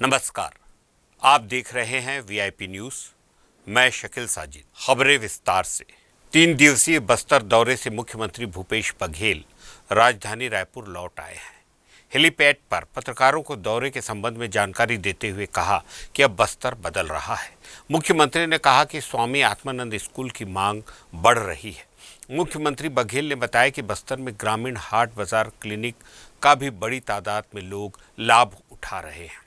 नमस्कार, आप देख रहे हैं वीआईपी न्यूज। मैं शकील साजिद। खबरें विस्तार से। 3 दिवसीय बस्तर दौरे से मुख्यमंत्री भूपेश बघेल राजधानी रायपुर लौट आए हैं। हेलीपैड पर पत्रकारों को दौरे के संबंध में जानकारी देते हुए कहा कि अब बस्तर बदल रहा है। मुख्यमंत्री ने कहा कि स्वामी आत्मानंद स्कूल की मांग बढ़ रही है। मुख्यमंत्री बघेल ने बताया कि बस्तर में ग्रामीण हाट बाजार क्लिनिक का भी बड़ी तादाद में लोग लाभ उठा रहे हैं।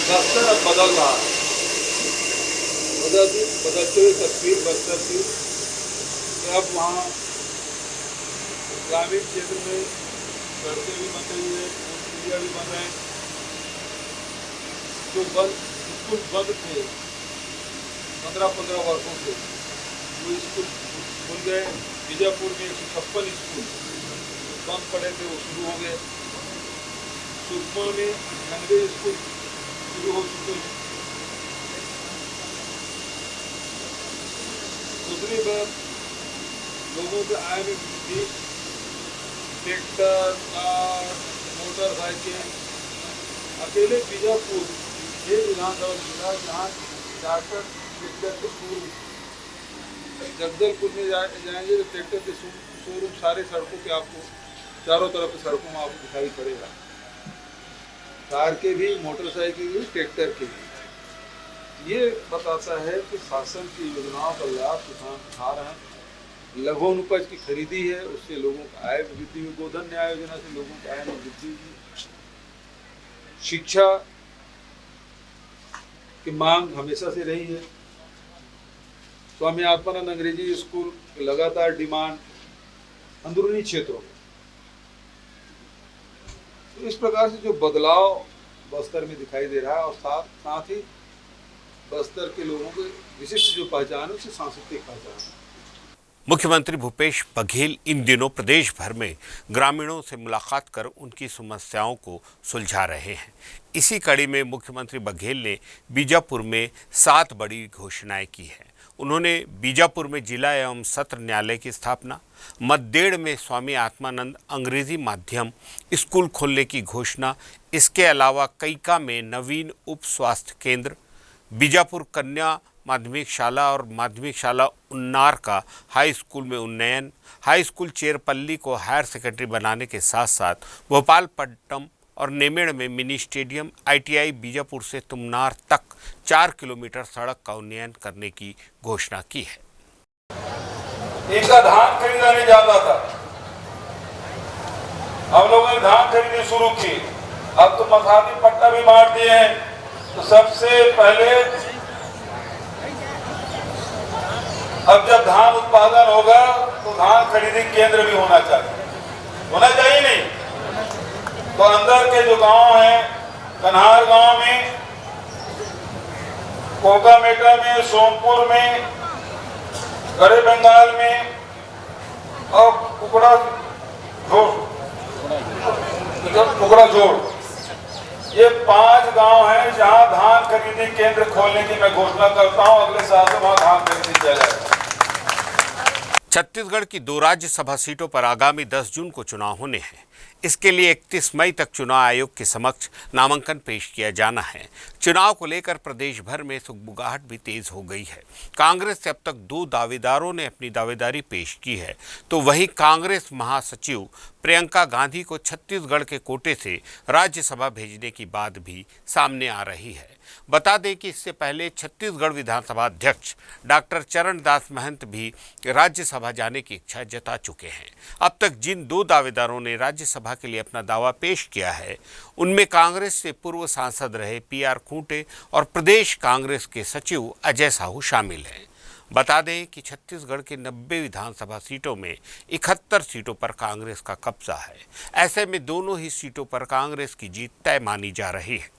बस्तर अब बदल रहा है। बदलते हुए तस्वीर बस्तर की। अब वहाँ ग्रामीण क्षेत्र में सड़कें भी बन रही है, पुलिया भी बन रहे हैं। जो स्कूल बंद थे 15-15 वर्षों से, वो स्कूल खुल गए। बीजापुर में 156 स्कूल बंद पड़े थे, वो शुरू हो गए। सुकमा में 98 स्कूल शुरू हो चुके हैं। दूसरी बात, लोगों के आय में वृद्धि। Tractor, car, motorcycle. अकेले बीजापुर ये विधानसभा जिला जहाँ ट्रैक्टर के शोरूम, जगदलपुर में जाएंगे तो ट्रैक्टर के शोरूम सारे सड़कों पे आपको चारों तरफ सड़कों में आपको दिखाई पड़ेगा। कार के भी, मोटरसाइकिल के भी, ट्रैक्टर के भी। ये बताता है कि शासन की योजनाओं का लाभ किसान उठा रहे हैं। लघु अनुपज की खरीदी है, उससे लोगों का आय वृद्धि हुई। गोधन न्याय योजना से लोगों का आय में वृद्धि हुई। शिक्षा की मांग हमेशा से रही है। स्वामी आत्मानंद अंग्रेजी स्कूल की लगातार डिमांड अंदरूनी क्षेत्रों में। तो इस प्रकार से जो बदलाव बस्तर में दिखाई दे रहा है, और साथ ही बस्तर के लोगों की विशिष्ट जो पहचान है, उसे सांस्कृतिक पहचान है। मुख्यमंत्री भूपेश बघेल इन दिनों प्रदेश भर में ग्रामीणों से मुलाकात कर उनकी समस्याओं को सुलझा रहे हैं। इसी कड़ी में मुख्यमंत्री बघेल ने बीजापुर में 7 बड़ी घोषणाएं की हैं। उन्होंने बीजापुर में जिला एवं सत्र न्यायालय की स्थापना, मद्देड़ में स्वामी आत्मानंद अंग्रेजी माध्यम स्कूल खोलने की घोषणा, इसके अलावा कैका में नवीन उप स्वास्थ्य केंद्र, बीजापुर कन्या माध्यमिक शाला और माध्यमिक शाला उन्नार का हाई स्कूल में उन्नयन, हाई स्कूल चेरपल्ली को हायर सेकेंडरी बनाने के साथ साथ भोपालपट्टनम और नेमेड़ में मिनी स्टेडियम, ITI बीजापुर से तुमनार तक 4 किलोमीटर सड़क का उन्नयन करने की घोषणा की है। इनका धान खरीदा नहीं जाता था, हम लोगों ने धान खरीदनी शुरू की। अब तो मखानी पट्टा भी मार दिए हैं। तो सबसे पहले अब जब धान उत्पादन होगा तो धान खरीदी केंद्र भी होना चाहिए नहीं? तो अंदर के जो गांव हैं, कन्हार गांव में, कोकामेटा में, सोमपुर में, गढ़े बंगाल में और कुकड़ा जोड़, ये 5 गांव हैं जहां धान खरीदी केंद्र खोलने की मैं घोषणा करता हूं। अगले साल से वहां धान खरीदी किया जाएगा। छत्तीसगढ़ की 2 राज्यसभा सीटों पर आगामी 10 जून को चुनाव होने हैं। इसके लिए 31 मई तक चुनाव आयोग के समक्ष नामांकन पेश किया जाना है। चुनाव को लेकर प्रदेश भर में सुगबुगाहट भी तेज हो गई है। कांग्रेस से अब तक 2 दावेदारों ने अपनी दावेदारी पेश की है, तो वहीं कांग्रेस महासचिव प्रियंका गांधी को छत्तीसगढ़ के कोटे से राज्यसभा भेजने की बात भी सामने आ रही है। बता दें कि इससे पहले छत्तीसगढ़ विधानसभा अध्यक्ष डॉक्टर चरणदास महंत भी राज्यसभा जाने की इच्छा जता चुके हैं। अब तक जिन 2 दावेदारों ने राज्यसभा के लिए अपना दावा पेश किया है, उनमें कांग्रेस से पूर्व सांसद रहे PR खूंटे और प्रदेश कांग्रेस के सचिव अजय साहू शामिल हैं। बता दें कि छत्तीसगढ़ के 90 विधानसभा सीटों में 71 सीटों पर कांग्रेस का कब्जा है। ऐसे में दोनों ही सीटों पर कांग्रेस की जीत तय मानी जा रही है।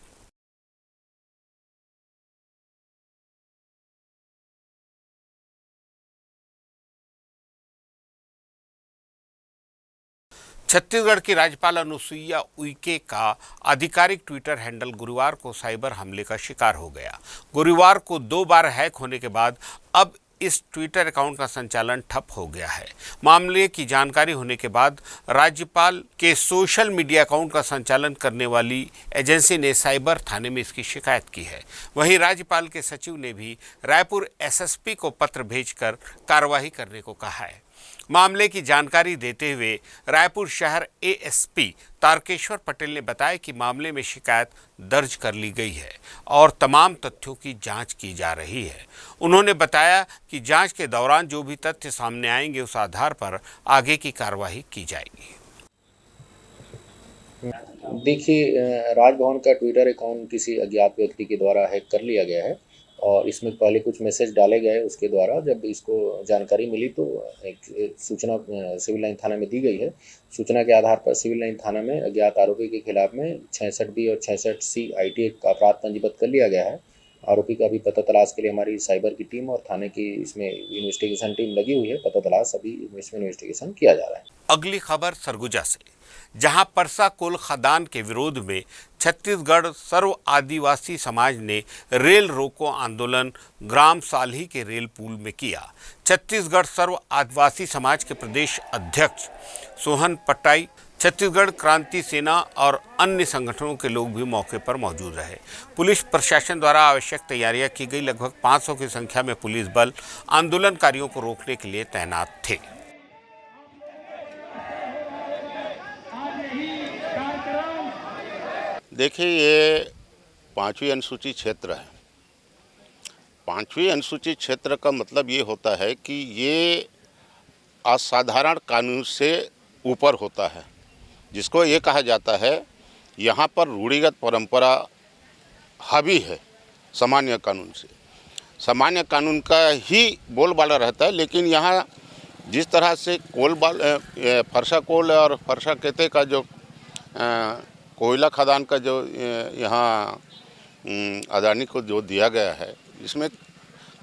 छत्तीसगढ़ की राज्यपाल अनुसुईया उइके का आधिकारिक ट्विटर हैंडल गुरुवार को साइबर हमले का शिकार हो गया। गुरुवार को 2 बार हैक होने के बाद अब इस ट्विटर अकाउंट का संचालन ठप हो गया है। मामले की जानकारी होने के बाद राज्यपाल के सोशल मीडिया अकाउंट का संचालन करने वाली एजेंसी ने साइबर थाने में इसकी शिकायत की है। वहीं राज्यपाल के सचिव ने भी रायपुर एसएसपी को पत्र भेजकर कार्रवाई करने को कहा है। मामले की जानकारी देते हुए रायपुर शहर एएसपी तारकेश्वर पटेल ने बताया कि मामले में शिकायत दर्ज कर ली गई है और तमाम तथ्यों की जांच की जा रही है। उन्होंने बताया कि जांच के दौरान जो भी तथ्य सामने आएंगे उस आधार पर आगे की कार्रवाई की जाएगी। देखिए, राजभवन का ट्विटर अकाउंट किसी अज्ञात व्यक्ति के द्वारा हैक कर लिया गया है और इसमें पहले कुछ मैसेज डाले गए उसके द्वारा। जब इसको जानकारी मिली तो एक सूचना सिविल लाइन थाना में दी गई है। सूचना के आधार पर सिविल लाइन थाना में अज्ञात आरोपी के खिलाफ में 66B और 66C IT का अपराध पंजीबद्ध कर लिया गया है। आरोपी का भी पता तलाश के लिए हमारी साइबर की टीम और थाने की इसमें इन्वेस्टिगेशन टीम लगी हुई है। पता तलाश अभी इसमें इन्वेस्टिगेशन किया जा रहा है। अगली खबर सरगुजा से, जहां परसा कोल खदान के विरोध में छत्तीसगढ़ सर्व आदिवासी समाज ने रेल रोको आंदोलन ग्राम साल्ही के रेल पुल में किया। छत्तीसगढ़ सर्व आदिवासी समाज के प्रदेश अध्यक्ष सोहन पटाई, छत्तीसगढ़ क्रांति सेना और अन्य संगठनों के लोग भी मौके पर मौजूद रहे। पुलिस प्रशासन द्वारा आवश्यक तैयारियां की गई। लगभग 500 की संख्या में पुलिस बल आंदोलनकारियों को रोकने के लिए तैनात थे। देखिए, ये 5वीं अनुसूचित क्षेत्र है। 5वीं अनुसूचित क्षेत्र का मतलब ये होता है कि ये असाधारण कानून से ऊपर होता है, जिसको ये कहा जाता है यहाँ पर रूढ़िगत परंपरा हावी है सामान्य कानून से। सामान्य कानून का ही बोलबाला रहता है, लेकिन यहाँ जिस तरह से फरसा कोल और फरसा केते का जो कोयला खदान का जो यहाँ अदानी को जो दिया गया है, इसमें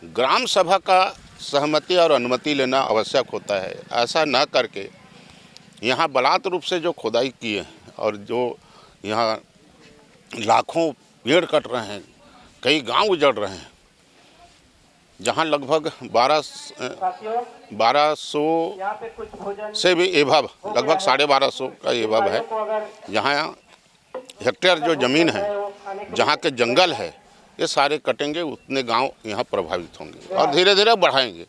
ग्राम सभा का सहमति और अनुमति लेना आवश्यक होता है। ऐसा न करके यहाँ बलात् रूप से जो खुदाई की है और जो यहाँ लाखों पेड़ कट रहे हैं, कई गांव उजड़ रहे हैं, जहाँ लगभग 1200 से भी एभव, लगभग 1250 का एभव है। जहाँ हेक्टेयर जो ज़मीन है, जहाँ के जंगल है, ये सारे कटेंगे, उतने गांव यहाँ प्रभावित होंगे और धीरे धीरे बढ़ाएंगे।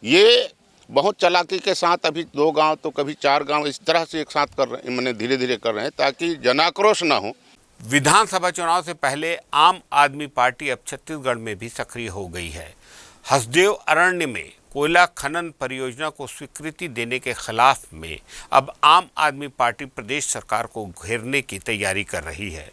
ये बहुत चालाकी के साथ अभी 2 गांव तो कभी 4 गांव इस तरह से एक साथ कर रहे हैं, मैंने धीरे धीरे कर रहे हैं ताकि जनाक्रोश ना हो। विधानसभा चुनाव से पहले आम आदमी पार्टी अब छत्तीसगढ़ में भी सक्रिय हो गई है। हसदेव अरण्य में कोयला खनन परियोजना को स्वीकृति देने के खिलाफ में अब आम आदमी पार्टी प्रदेश सरकार को घेरने की तैयारी कर रही है।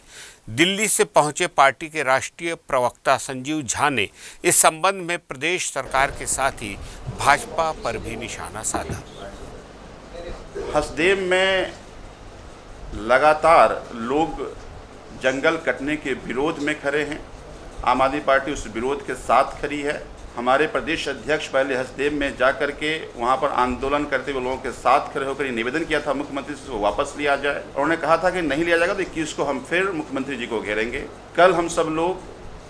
दिल्ली से पहुंचे पार्टी के राष्ट्रीय प्रवक्ता संजीव झा ने इस संबंध में प्रदेश सरकार के साथ ही भाजपा पर भी निशाना साधा। हसदेव में लगातार लोग जंगल कटने के विरोध में खड़े हैं। आम आदमी पार्टी उस विरोध के साथ खड़ी है। हमारे प्रदेश अध्यक्ष पहले हसदेव में जा कर के वहाँ पर आंदोलन करते हुए लोगों के साथ खड़े होकर निवेदन किया था मुख्यमंत्री से वापस लिया जाए। उन्होंने कहा था कि नहीं लिया जाएगा तो 21 को हम फिर मुख्यमंत्री जी को घेरेंगे। कल हम सब लोग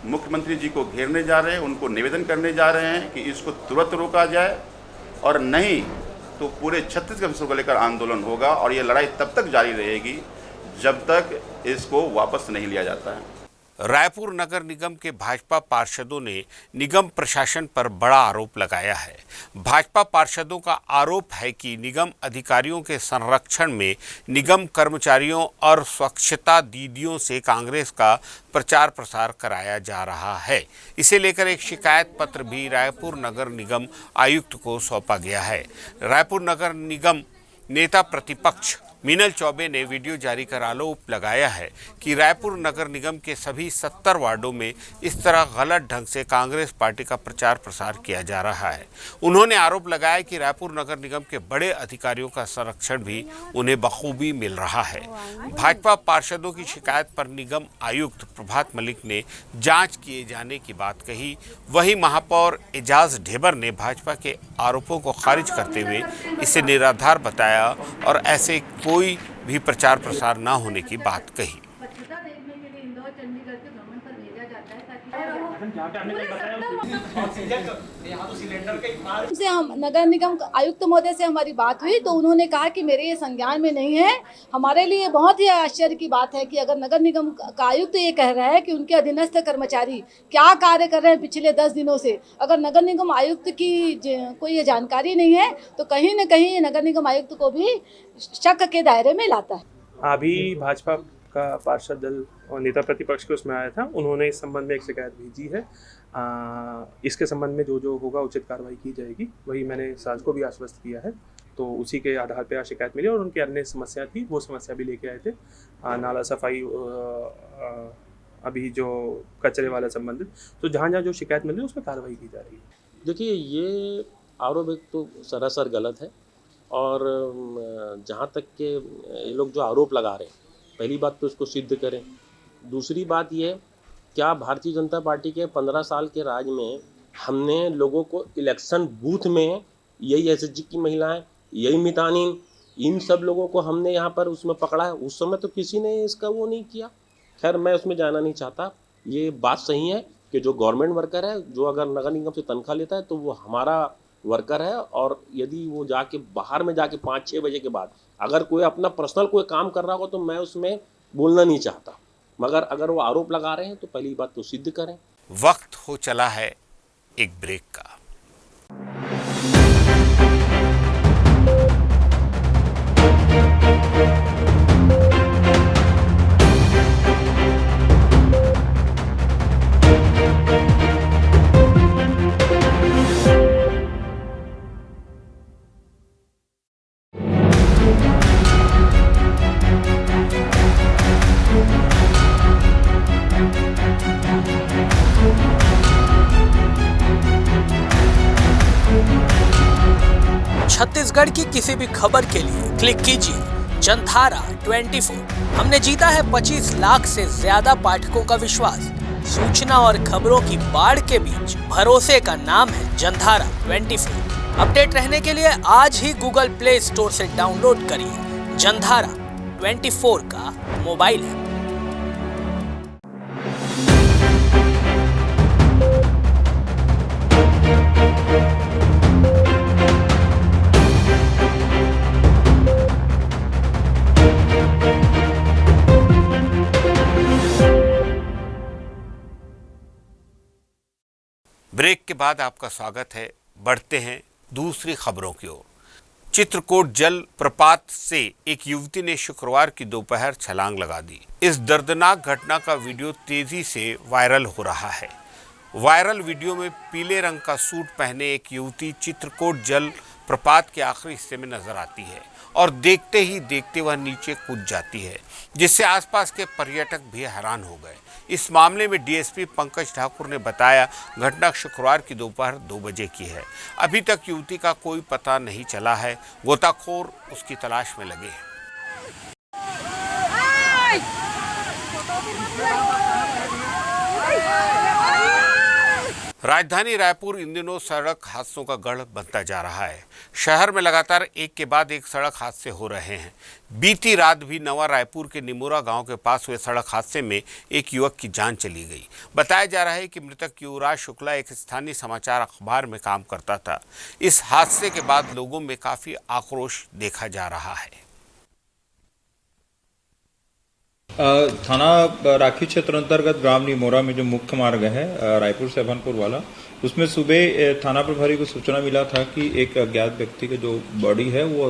मुख्यमंत्री जी को घेरने जा रहे हैं, उनको निवेदन करने जा रहे हैं कि इसको तुरंत रोका जाए, और नहीं तो पूरे छत्तीसगढ़ को लेकर आंदोलन होगा और ये लड़ाई तब तक जारी रहेगी जब तक इसको वापस नहीं लिया जाता है। रायपुर नगर निगम के भाजपा पार्षदों ने निगम प्रशासन पर बड़ा आरोप लगाया है। भाजपा पार्षदों का आरोप है कि निगम अधिकारियों के संरक्षण में निगम कर्मचारियों और स्वच्छता दीदियों से कांग्रेस का प्रचार प्रसार कराया जा रहा है। इसे लेकर एक शिकायत पत्र भी रायपुर नगर निगम आयुक्त को सौंपा गया है। रायपुर नगर निगम नेता प्रतिपक्ष मीनल चौबे ने वीडियो जारी कर आरोप लगाया है कि रायपुर नगर निगम के सभी 70 वार्डों में इस तरह गलत ढंग से कांग्रेस पार्टी का प्रचार प्रसार किया जा रहा है। उन्होंने आरोप लगाया कि रायपुर नगर निगम के बड़े अधिकारियों का संरक्षण भी उन्हें बखूबी मिल रहा है। भाजपा पार्षदों की शिकायत पर निगम आयुक्त प्रभात मलिक ने जांच किए जाने की बात कही। वहीं महापौर एजाज ढेबर ने भाजपा के आरोपों को खारिज करते हुए इसे निराधार बताया और ऐसे कोई भी प्रचार प्रसार न होने की बात कही। देखने के लिए इंदौर चंडीगढ़ के भ्रमण पर भेजा जाता है ताकि से हम नगर निगम आयुक्त महोदय से हमारी बात हुई तो उन्होंने कहा कि मेरे ये संज्ञान में नहीं है। हमारे लिए बहुत ही आश्चर्य की बात है कि अगर नगर निगम का आयुक्त ये कह रहा है कि उनके अधीनस्थ कर्मचारी क्या कार्य कर रहे हैं पिछले 10 दिनों से, अगर नगर निगम आयुक्त की कोई ये जानकारी नहीं है तो कहीं न कहीं नगर निगम आयुक्त को भी शक के दायरे में लाता है। अभी भाजपा का पार्षद दल और नेता प्रतिपक्ष के उसमें आया था, उन्होंने इस संबंध में एक शिकायत भेजी है। इसके संबंध में जो होगा उचित कार्रवाई की जाएगी, वही मैंने साज को भी आश्वस्त किया है। तो उसी के आधार पर शिकायत मिली और उनकी अन्य समस्या थी, वो समस्या भी लेके आए थे। नाला सफाई, अभी जो कचरे वाला संबंधित, तो जहाँ जो शिकायत मिली उसमें कार्रवाई की जा रही है। देखिए, ये आरोप एक तो सरासर गलत है और जहाँ तक के ये लोग जो आरोप लगा रहे हैं, पहली बात तो इसको सिद्ध करें। दूसरी बात ये, क्या भारतीय जनता पार्टी के 15 साल के राज में हमने लोगों को इलेक्शन बूथ में यही एसएचजी की महिलाएं, यही मितानिन, इन सब लोगों को हमने यहाँ पर उसमें पकड़ा है? उस समय तो किसी ने इसका वो नहीं किया। खैर, मैं उसमें जाना नहीं चाहता। ये बात सही है कि जो गवर्नमेंट वर्कर है, जो अगर नगर निगम से तनख्वाह लेता है तो वो हमारा वर्कर है, और यदि वो जाके बाहर में जाके 5-6 बजे के बाद अगर कोई अपना पर्सनल कोई काम कर रहा हो तो मैं उसमें बोलना नहीं चाहता, मगर अगर वो आरोप लगा रहे हैं तो पहली बात तो सिद्ध करें। वक्त हो चला है एक ब्रेक का। छत्तीसगढ़ की किसी भी खबर के लिए क्लिक कीजिए जनधारा 24। हमने जीता है 25 लाख से ज्यादा पाठकों का विश्वास। सूचना और खबरों की बाढ़ के बीच भरोसे का नाम है जनधारा 24। अपडेट रहने के लिए आज ही गूगल प्ले स्टोर से डाउनलोड करिए जनधारा 24 का मोबाइल ऐप। ब्रेक के बाद आपका स्वागत है। बढ़ते हैं दूसरी खबरों की ओर। चित्रकोट जल प्रपात से एक युवती ने शुक्रवार की दोपहर छलांग लगा दी। इस दर्दनाक घटना का वीडियो तेजी से वायरल हो रहा है। वायरल वीडियो में पीले रंग का सूट पहने एक युवती चित्रकोट जल प्रपात के आखिरी हिस्से में नजर आती है और देखते ही देखते वह नीचे कूद जाती है, जिससे आसपास के पर्यटक भी हैरान हो गए। इस मामले में डीएसपी पंकज ठाकुर ने बताया, घटना शुक्रवार की दोपहर 2 बजे की है। अभी तक युवती का कोई पता नहीं चला है। गोताखोर उसकी तलाश में लगे हैं। राजधानी रायपुर इन दिनों सड़क हादसों का गढ़ बनता जा रहा है। शहर में लगातार एक के बाद एक सड़क हादसे हो रहे हैं। बीती रात भी नवा रायपुर के निमोरा गांव के पास हुए सड़क हादसे में एक युवक की जान चली गई। बताया जा रहा है कि मृतक युवराज शुक्ला एक स्थानीय समाचार अखबार में काम करता था। इस हादसे के बाद लोगों में काफी आक्रोश देखा जा रहा है। थाना राखी क्षेत्र अंतर्गत ग्राम निमोरा में जो मुख्य मार्ग है रायपुर से अभनपुर वाला, उसमें सुबह थाना प्रभारी को सूचना मिला था कि एक अज्ञात व्यक्ति की जो बॉडी है वो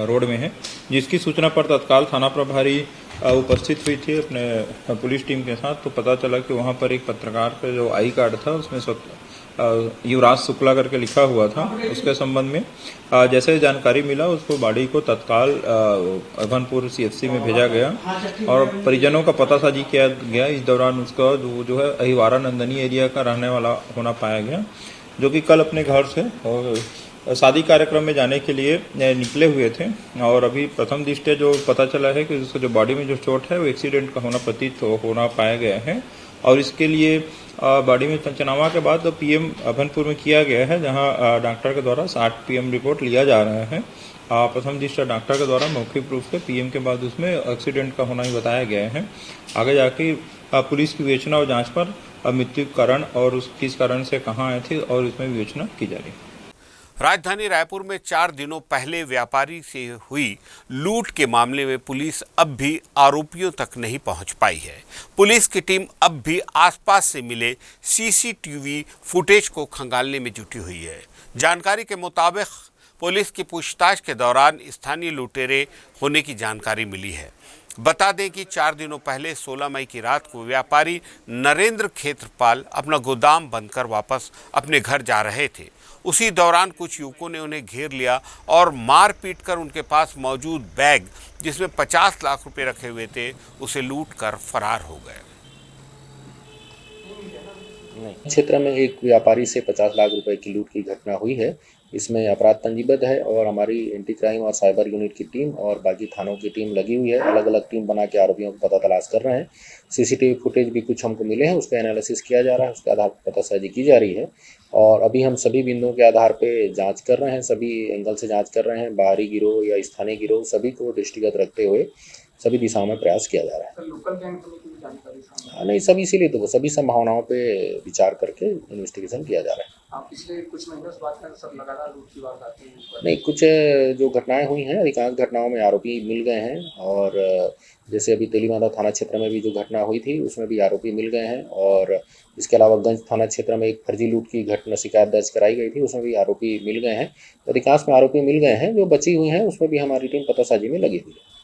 रोड में है, जिसकी सूचना पर तत्काल थाना प्रभारी उपस्थित हुई थी अपने पुलिस टीम के साथ। तो पता चला कि वहाँ पर एक पत्रकार का जो आई कार्ड था उसमें युवराज शुक्ला करके लिखा हुआ था। उसके संबंध में जैसे जानकारी मिला, उसको बॉडी को तत्काल अभनपुर सीएचसी में भेजा गया और परिजनों का पतासाजी किया गया। इस दौरान उसका जो है अहिवारा नंदनी एरिया का रहने वाला होना पाया गया, जो कि कल अपने घर से और शादी कार्यक्रम में जाने के लिए निकले हुए थे। और अभी प्रथम दृष्टया जो पता चला है कि उसको जो बॉडी में जो चोट है वो एक्सीडेंट का होना पाया गया है। और इसके लिए बॉडी में पंचनामा के बाद पीएम अभनपुर में किया गया है, जहां डॉक्टर के द्वारा 60 पीएम रिपोर्ट लिया जा रहा है। प्रथम दृष्टया डॉक्टर के द्वारा मौखिक रूप से पीएम के बाद उसमें एक्सीडेंट का होना ही बताया गया है। आगे जाके पुलिस की विवेचना और जांच पर मृत्यु कारण और उस किस कारण से कहाँ आए थे और इसमें विवेचना की जा रही है। राजधानी रायपुर में 4 दिनों पहले व्यापारी से हुई लूट के मामले में पुलिस अब भी आरोपियों तक नहीं पहुंच पाई है। पुलिस की टीम अब भी आसपास से मिले सीसीटीवी फुटेज को खंगालने में जुटी हुई है। जानकारी के मुताबिक पुलिस की पूछताछ के दौरान स्थानीय लुटेरे होने की जानकारी मिली है। बता दें कि 4 दिनों पहले 16 मई की रात को व्यापारी नरेंद्र खेत्रपाल अपना गोदाम बंद कर वापस अपने घर जा रहे थे। उसी दौरान कुछ युवकों ने उन्हें घेर लिया और मार पीट कर उनके पास मौजूद बैग जिसमें 50 लाख रुपए रखे हुए थे उसे लूट कर फरार हो गए। क्षेत्र में एक व्यापारी से 50 लाख रुपए की लूट की घटना हुई है। इसमें अपराध पंजीबद्ध है और हमारी एंटी क्राइम और साइबर यूनिट की टीम और बाकी थानों की टीम लगी हुई है। अलग अलग टीम बना के आरोपियों को पता तलाश कर रहे हैं। सीसीटीवी फुटेज भी कुछ हमको मिले हैं, उसका एनालिसिस किया जा रहा है, उसके आधार पर पतासाजी की जा रही है और अभी हम सभी बिंदुओं के आधार पे जांच कर रहे हैं, सभी एंगल से जांच कर रहे हैं। बाहरी गिरोह या स्थानीय गिरोह सभी को दृष्टिगत रखते हुए सभी दिशाओं में प्रयास किया जा रहा है। नहीं, सभी इसीलिए तो सभी संभावनाओं पे विचार करके इन्वेस्टिगेशन किया जा रहा है। आप पिछले कुछ महीनों से बात कर सब लगातार लूट की वारदातें नहीं, कुछ जो घटनाएं हुई हैं अधिकांश घटनाओं में आरोपी मिल गए हैं और जैसे अभी तेलीबांधा थाना क्षेत्र में भी जो घटना हुई थी उसमें भी आरोपी मिल गए हैं और इसके अलावा गंज थाना क्षेत्र में एक फर्जी लूट की घटना शिकायत दर्ज कराई गई थी, उसमें भी आरोपी मिल गए हैं। अधिकांश में आरोपी मिल गए हैं, जो बची हुई हैं उसमें भी हमारी टीम पतासाजी में लगी हुई है।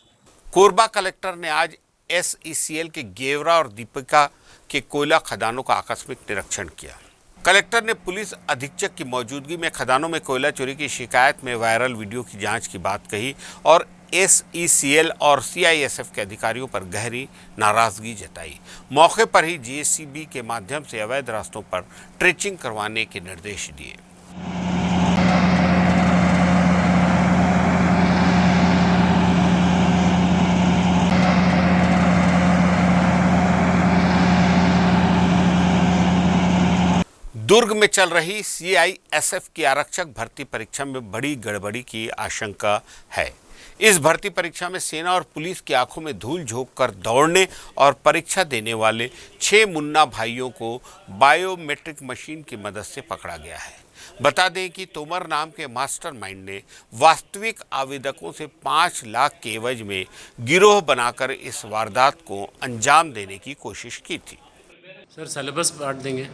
कोरबा कलेक्टर ने आज SECL के गेवरा और दीपिका के कोयला खदानों का आकस्मिक निरीक्षण किया। कलेक्टर ने पुलिस अधीक्षक की मौजूदगी में खदानों में कोयला चोरी की शिकायत में वायरल वीडियो की जांच की बात कही और SECL और CISF के अधिकारियों पर गहरी नाराजगी जताई। मौके पर ही JCB के माध्यम से अवैध रास्तों पर ट्रेचिंग करवाने के निर्देश दिए। दुर्ग में चल रही CISF की आरक्षक भर्ती परीक्षा में बड़ी गड़बड़ी की आशंका है। इस भर्ती परीक्षा में सेना और पुलिस की आंखों में धूल झोंक कर दौड़ने और परीक्षा देने वाले 6 मुन्ना भाइयों को बायोमेट्रिक मशीन की मदद से पकड़ा गया है। बता दें कि तोमर नाम के मास्टरमाइंड ने वास्तविक आवेदकों से 5 लाख के एवज में गिरोह बनाकर इस वारदात को अंजाम देने की कोशिश की थी। सर सिलेबस बांट देंगे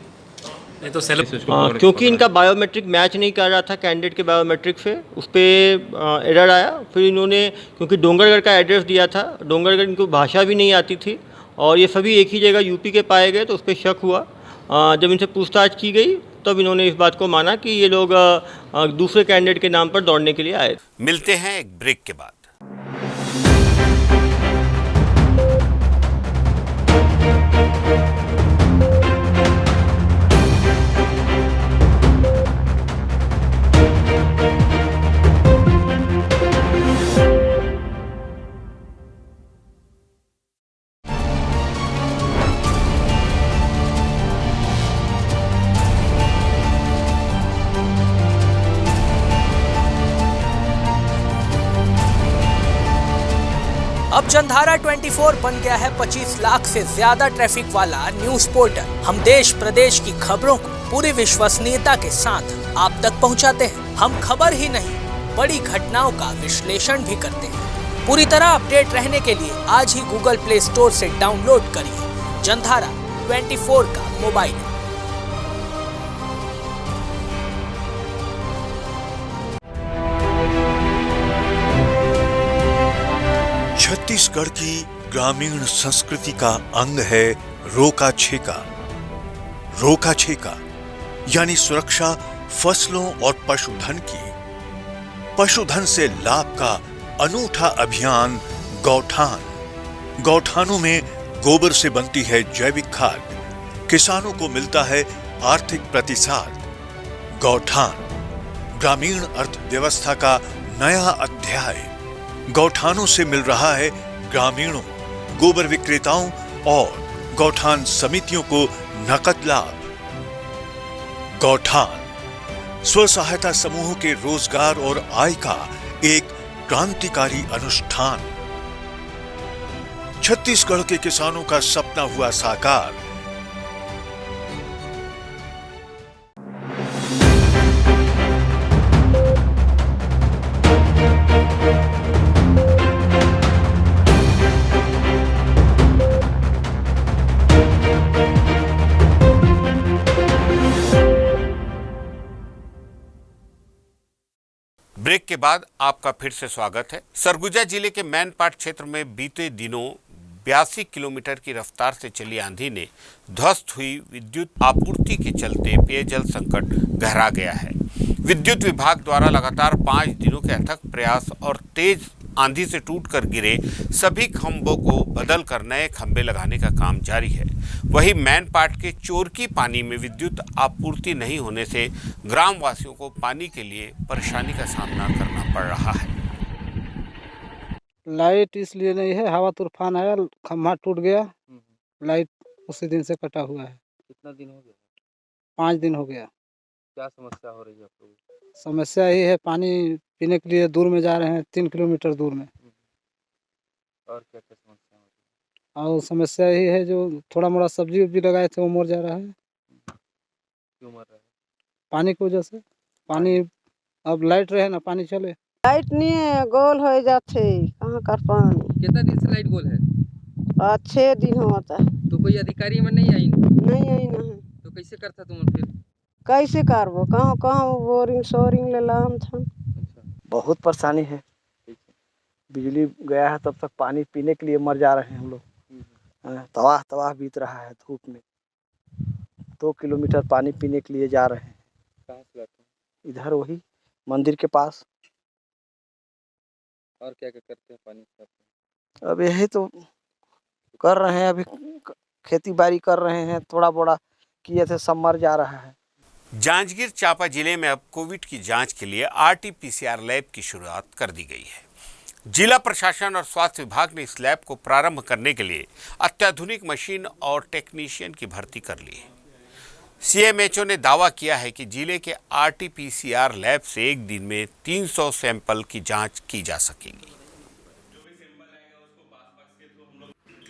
नहीं तो क्योंकि इनका बायोमेट्रिक मैच नहीं कर रहा था कैंडिडेट के बायोमेट्रिक से, उस पर एरर आया। फिर इन्होंने क्योंकि डोंगरगढ़ का एड्रेस दिया था, डोंगरगढ़ इनको भाषा भी नहीं आती थी और ये सभी एक ही जगह यूपी के पाए गए, तो उस पर शक हुआ। जब इनसे पूछताछ की गई तब इन्होंने इस बात को माना कि ये लोग दूसरे कैंडिडेट के नाम पर दौड़ने के लिए आए। मिलते हैं एक ब्रेक के बाद। अब जनधारा 24 बन गया है 25 लाख से ज्यादा ट्रैफिक वाला न्यूज पोर्टल। हम देश प्रदेश की खबरों को पूरी विश्वसनीयता के साथ आप तक पहुंचाते हैं। हम खबर ही नहीं, बड़ी घटनाओं का विश्लेषण भी करते हैं। पूरी तरह अपडेट रहने के लिए आज ही गूगल प्ले स्टोर से डाउनलोड करिए जनधारा 24 का मोबाइल ऐप। छत्तीसगढ़ की ग्रामीण संस्कृति का अंग है रोका छेका। रोका छेका यानी सुरक्षा फसलों और पशुधन की। पशुधन से लाभ का अनूठा अभियान गौठान। गौठानों में गोबर से बनती है जैविक खाद, किसानों को मिलता है आर्थिक प्रतिसाद। गौठान ग्रामीण अर्थव्यवस्था का नया अध्याय। गौठानों से मिल रहा है ग्रामीणों, गोबर विक्रेताओं और गौठान समितियों को नकद लाभ। गौठान स्व सहायता समूहों के रोजगार और आय का एक क्रांतिकारी अनुष्ठान। छत्तीसगढ़ के किसानों का सपना हुआ साकार। ब्रेक के बाद आपका फिर से स्वागत है। सरगुजा जिले के मैनपाट क्षेत्र में बीते दिनों 82 किलोमीटर की रफ्तार से चली आंधी ने ध्वस्त हुई विद्युत आपूर्ति के चलते पेयजल संकट गहरा गया है। विद्युत विभाग द्वारा लगातार 5 दिनों के अथक प्रयास और तेज आंधी से टूटकर गिरे सभी खंभों को बदल कर नए खंभे लगाने का काम जारी है। वहीं मैनपाट के चोरकी पानी में विद्युत आपूर्ति नहीं होने से ग्रामवासियों को पानी के लिए परेशानी का सामना करना पड़ रहा है। लाइट इसलिए नहीं है, हवा तूफान आया, खंभा टूट गया, लाइट उसी दिन से कटा हुआ है। कितना दिन हो गया? 5 दिन हो गया। क्या समस्या हो रही है आप लोगों को? समस्या यही है, पानी पीने के लिए दूर में जा रहे हैं, 3 किलोमीटर दूर में। और क्या क्या समस्या हो रही है? और समस्या यही है, जो थोड़ा मोड़ा सब्जी उब्जी लगाए थे वो मर जा रहा है। क्यों मर रहा है? पानी की वजह से। पानी अब लाइट रहे ना पानी चले। लाइट नहीं है, गोल हो जाते कहाँ कर पानी। कितना दिन से लाइट गोल है? 6 दिन होता है। तो कोई अधिकारी में नहीं आई? नहीं आई ना है। तो कैसे करता तुम फिर? कैसे करबो, कहाँ कहाँ बोरिंग शोरिंग ले लाम था। बहुत परेशानी है, बिजली गया है तब तक पानी पीने के लिए मर जा रहे हैं हम लोग। तबाह तबाह बीत रहा है धूप में। 2 किलोमीटर पानी पीने के लिए जा रहे हैं। कहाँ से लाते हैं? इधर वही मंदिर के पास। और क्या क्या करते हैं पानी से? अब यही तो कर रहे हैं, अभी खेती बाड़ी कर रहे हैं, थोड़ा बड़ा किए थे, सब मर जा रहा है। जांजगीर चांपा जिले में अब कोविड की जांच के लिए RT-PCR लैब की शुरुआत कर दी गई है। जिला प्रशासन और स्वास्थ्य विभाग ने इस लैब को प्रारंभ करने के लिए अत्याधुनिक मशीन और टेक्नीशियन की भर्ती कर ली है। CMHO ने दावा किया है कि जिले के RT-PCR लैब से एक दिन में 300 सैंपल की जांच की जा सकेगी।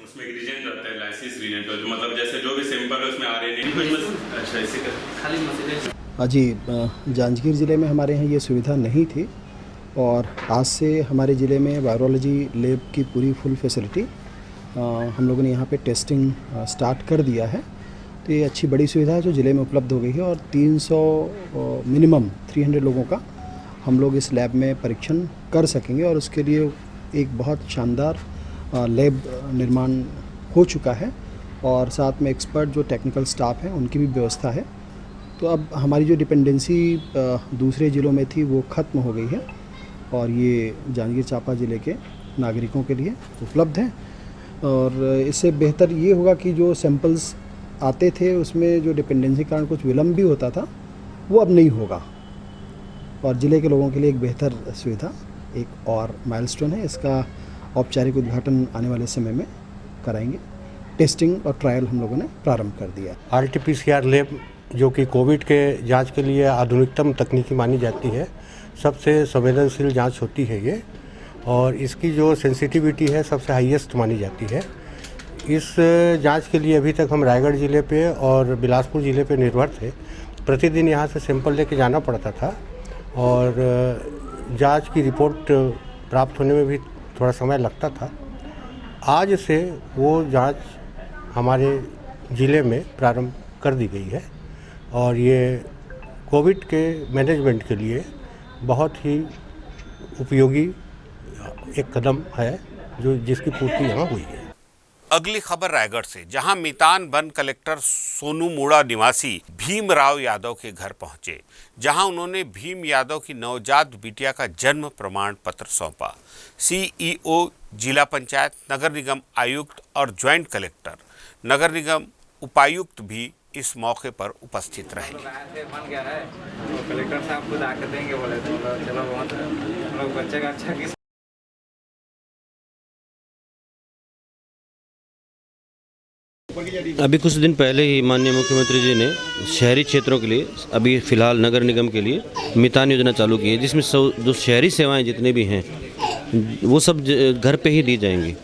उसमें एक रीजन रहता है, लाइसिस रीजन, तो मतलब जैसे जो भी सैंपल है उसमें RNA। अच्छा, इसी का खाली मशीन। जी, जांजगीर ज़िले में हमारे यहाँ ये सुविधा नहीं थी और आज से हमारे ज़िले में वायरोलॉजी लैब की पूरी फुल फैसिलिटी हम लोगों ने यहाँ पे टेस्टिंग स्टार्ट कर दिया है। तो ये अच्छी बड़ी सुविधा है जो ज़िले में उपलब्ध हो गई है और 300 मिनिमम 300 लोगों का हम लोग इस लैब में परीक्षण कर सकेंगे और उसके लिए एक बहुत शानदार लैब निर्माण हो चुका है और साथ में एक्सपर्ट जो टेक्निकल स्टाफ हैं उनकी भी व्यवस्था है। तो अब हमारी जो डिपेंडेंसी दूसरे ज़िलों में थी वो ख़त्म हो गई है और ये जांजगीर चांपा ज़िले के नागरिकों के लिए उपलब्ध है। और इससे बेहतर ये होगा कि जो सैंपल्स आते थे उसमें जो डिपेंडेंसी के कारण कुछ विलम्ब भी होता था वो अब नहीं होगा और ज़िले के लोगों के लिए एक बेहतर सुविधा, एक और माइलस्टोन है। इसका औपचारिक उद्घाटन आने वाले समय में कराएंगे। टेस्टिंग और ट्रायल हम लोगों ने प्रारंभ कर दिया। RT-PCR लैब जो कि कोविड के जांच के लिए आधुनिकतम तकनीकी मानी जाती है, सबसे संवेदनशील जांच होती है ये और इसकी जो सेंसिटिविटी है सबसे हाईएस्ट मानी जाती है। इस जांच के लिए अभी तक हम रायगढ़ ज़िले पे और बिलासपुर ज़िले पे निर्भर थे। प्रतिदिन यहाँ से सैंपल लेके जाना पड़ता था और जांच की रिपोर्ट प्राप्त होने में भी थोड़ा समय लगता था। आज से वो जांच हमारे ज़िले में प्रारंभ कर दी गई है और ये कोविड के मैनेजमेंट के लिए बहुत ही उपयोगी एक कदम है जिसकी पूर्ति यहाँ हुई है। अगली खबर रायगढ़ से, जहां मितान वन कलेक्टर सोनू मूड़ा निवासी भीमराव यादव के घर पहुंचे, जहां उन्होंने भीम यादव की नवजात बिटिया का जन्म प्रमाण पत्र सौंपा। CEO, जिला पंचायत, नगर निगम आयुक्त और ज्वाइंट कलेक्टर, नगर निगम उपायुक्त भी इस मौके पर उपस्थित रहे। बन गया है तो कलेक्टर साहब खुद आकर देंगे बोले, तो चलो बहुत लोग बच्चे का अच्छा। अभी कुछ दिन पहले ही माननीय मुख्यमंत्री जी ने शहरी क्षेत्रों के लिए अभी फ़िलहाल नगर निगम के लिए मितान योजना चालू की है, जिसमें जो शहरी सेवाएं जितने भी हैं वो सब घर पे ही दी जाएंगी।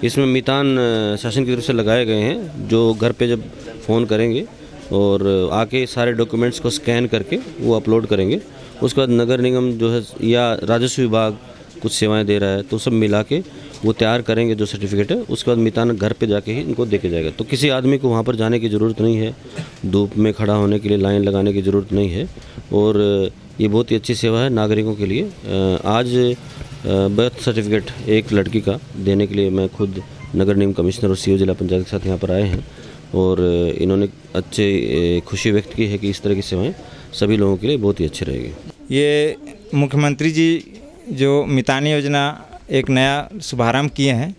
इसमें मितान शासन की तरफ से लगाए गए हैं, जो घर पे जब फ़ोन करेंगे और आके सारे डॉक्यूमेंट्स को स्कैन करके वो अपलोड करेंगे। उसके बाद नगर निगम जो है या राजस्व विभाग कुछ सेवाएं दे रहा है, तो सब मिला के वो तैयार करेंगे जो सर्टिफिकेट है, उसके बाद मितान घर पे जाके ही इनको देके जाएगा। तो किसी आदमी को वहाँ पर जाने की ज़रूरत नहीं है, धूप में खड़ा होने के लिए लाइन लगाने की ज़रूरत नहीं है, और ये बहुत ही अच्छी सेवा है नागरिकों के लिए। आज बर्थ सर्टिफिकेट एक लड़की का देने के लिए मैं खुद नगर निगम कमिश्नर और सीओ जिला पंचायत के साथ यहाँ पर आए हैं, और इन्होंने अच्छे खुशी व्यक्त की है कि इस तरह की सेवाएं सभी लोगों के लिए बहुत ही अच्छी रहेगी। ये मुख्यमंत्री जी जो मितान योजना एक नया शुभारंभ किए हैं,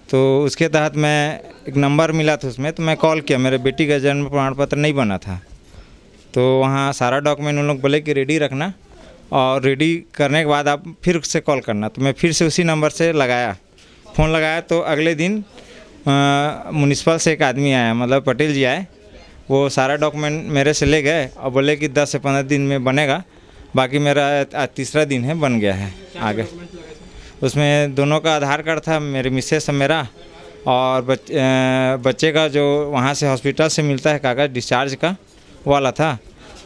तो उसके तहत मैं एक नंबर मिला था उसमें, तो मैं कॉल किया। मेरे बेटी का जन्म प्रमाण पत्र नहीं बना था, तो वहाँ सारा डॉक्यूमेंट उन लोग बोले कि रेडी रखना, और रेडी करने के बाद आप फिर से कॉल करना। तो मैं फिर से उसी नंबर से फ़ोन लगाया, तो अगले दिन म्यूनिसिपल से एक आदमी आया, मतलब पटेल जी आए, वो सारा डॉक्यूमेंट मेरे से ले गए और बोले कि 10 से 15 दिन में बनेगा। बाकी मेरा आज तीसरा दिन है, बन गया है आगे। उसमें दोनों का आधार कार्ड था, मेरे मिसेस मेरा, और बच्चे का जो वहाँ से हॉस्पिटल से मिलता है कागज़ डिस्चार्ज का वाला था,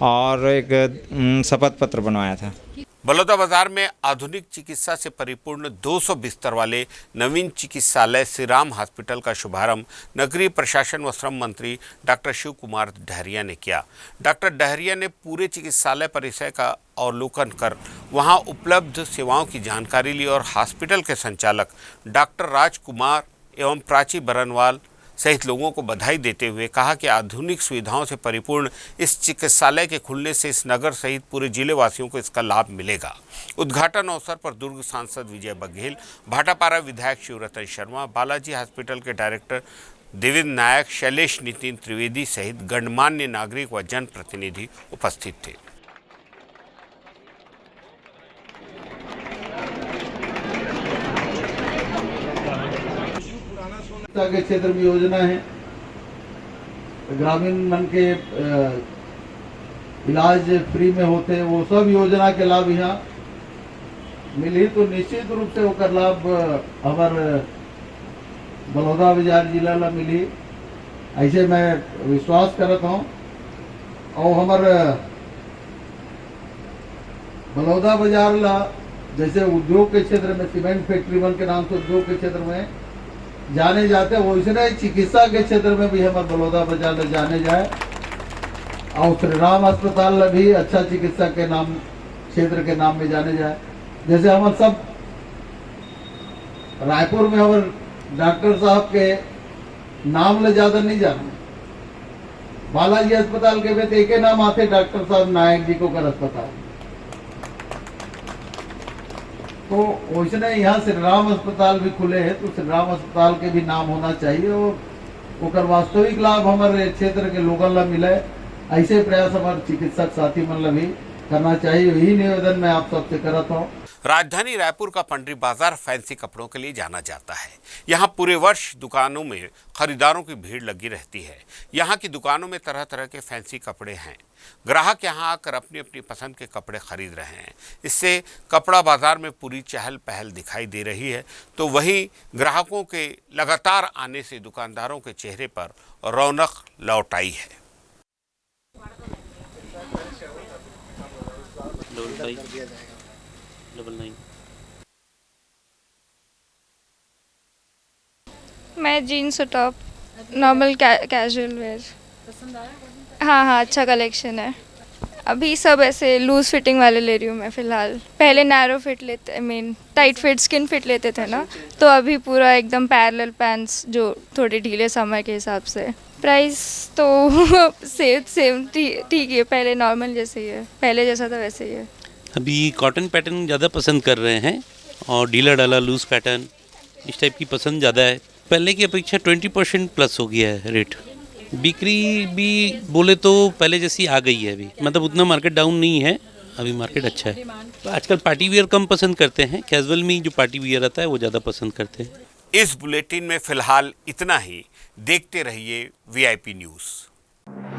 और एक शपथ पत्र बनवाया था। बलौदाबाजार में आधुनिक चिकित्सा से परिपूर्ण 200 बिस्तर वाले नवीन चिकित्सालय श्री राम हॉस्पिटल का शुभारंभ नगरीय प्रशासन व श्रम मंत्री डॉक्टर शिव कुमार डहरिया ने किया। डॉक्टर डहरिया ने पूरे चिकित्सालय परिसर का अवलोकन कर वहां उपलब्ध सेवाओं की जानकारी ली और हॉस्पिटल के संचालक डॉक्टर राजकुमार एवं प्राची बरनवाल सहित लोगों को बधाई देते हुए कहा कि आधुनिक सुविधाओं से परिपूर्ण इस चिकित्सालय के खुलने से इस नगर सहित पूरे जिले वासियों को इसका लाभ मिलेगा। उद्घाटन अवसर पर दुर्ग सांसद विजय बघेल, भाटापारा विधायक शिवरतन शर्मा, बालाजी हॉस्पिटल के डायरेक्टर देवेंद्र नायक, शैलेश नितिन त्रिवेदी सहित गणमान्य नागरिक व जनप्रतिनिधि उपस्थित थे। के क्षेत्र में योजना है, ग्रामीण मन के इलाज फ्री में होते हैं, वो सब योजना के लाभ यहाँ मिली, तो निश्चित रूप से ओकर लाभ हमार बलौदाबाजार जिला ला मिली, ऐसे मैं विश्वास करता हूँ। और हमार बलौदाबाजार ला जैसे उद्योग के क्षेत्र में सीमेंट फैक्ट्री बन के नाम से उद्योग के क्षेत्र में जाने जाते हैं, वैसे चिकित्सा के क्षेत्र में भी हमारे बलौदाबाजार जाने जाए, और श्री राम अस्पताल भी अच्छा चिकित्सा के नाम क्षेत्र के नाम में जाने जाए। जैसे हमारे सब रायपुर में हमारे डॉक्टर साहब के नाम ले ज्यादा नहीं जाने, बालाजी अस्पताल के भी एक नाम आते, डॉक्टर साहब नायक जी को कर अस्पताल, तो वैसे यहाँ श्री राम अस्पताल भी खुले हैं, तो श्री राम अस्पताल के भी नाम होना चाहिए, और वास्तविक लाभ हमारे क्षेत्र के लोगों ला मिले, ऐसे प्रयास हमारे चिकित्सक साथी मन ला भी करना चाहिए। यही निवेदन मैं आप सबसे करता हूँ। राजधानी रायपुर का पंडरी बाजार फैंसी कपड़ों के लिए जाना जाता है। यहाँ पूरे वर्ष दुकानों में खरीदारों की भीड़ लगी रहती है। यहाँ की दुकानों में तरह तरह के फैंसी कपड़े हैं। ग्राहक यहाँ आकर अपनी अपनी पसंद के कपड़े खरीद रहे हैं। इससे कपड़ा बाजार में पूरी चहल पहल दिखाई दे रही है। तो वहीं ग्राहकों के लगातार आने से दुकानदारों के चेहरे पर रौनक लौट आई है। मैं जीन्स और टॉप नॉर्मल कैजुअल वेयर पसंद आया? हाँ, अच्छा कलेक्शन है। अभी सब ऐसे लूज फिटिंग वाले ले रही हूँ मैं फ़िलहाल। पहले नैरो फिट लेते, टाइट फिट स्किन फिट लेते थे ना, तो अभी पूरा एकदम पैरेलल पैंट्स जो थोड़े ढीले समय के हिसाब से। प्राइस तो सेम ठीक है, पहले नॉर्मल जैसे ही है, पहले जैसा था वैसे ही है। अभी कॉटन पैटर्न ज़्यादा पसंद कर रहे हैं और ढीला ढाला लूज पैटर्न इस टाइप की पसंद ज़्यादा है। पहले की अपेक्षा 20% प्लस हो गया है रेट। बिक्री भी बोले तो पहले जैसी आ गई है अभी, मतलब उतना मार्केट डाउन नहीं है, अभी मार्केट अच्छा है। तो आजकल पार्टी वियर कम पसंद करते हैं, कैजुअल में जो पार्टी वियर आता है वो ज़्यादा पसंद करते हैं। इस बुलेटिन में फिलहाल इतना ही। देखते रहिए VIP न्यूज़।